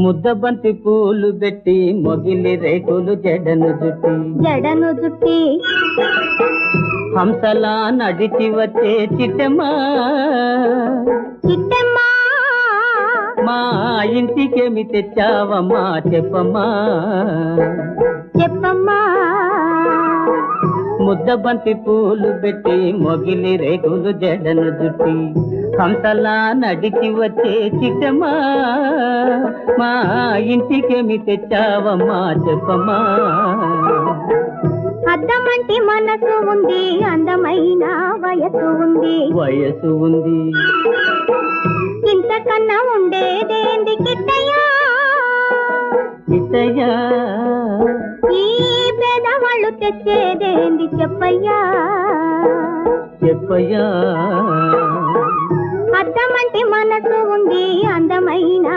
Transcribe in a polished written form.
ముద్దబంతి పూలు పెట్టి మొగిలి రేకులు జడను జుట్టి హంసలా నడిచి వచ్చే చిట్టమ్మా మా ఇంటికేమి తెచ్చావమ్మా చెప్పమ్మా ముద్దబంతి పూలు పెట్టి మొగిలి రేకులు జడను జుట్టి హంసలా నడిచి వచ్చే చిట్టమ్మా మా ఇంటికేమి తెచ్చావమ్మా చెప్పమ్మా అద్దమంటి మనసు ఉంది అందమైన వయసు ఉంది ఇంతకన్నా ఉండేదేంది కిట్టయ్యా ఈ పేదవాళ్ళు తెచ్చేదేంది చెప్పయ్యా అద్దమంటి మనసు ఉంది అందమైన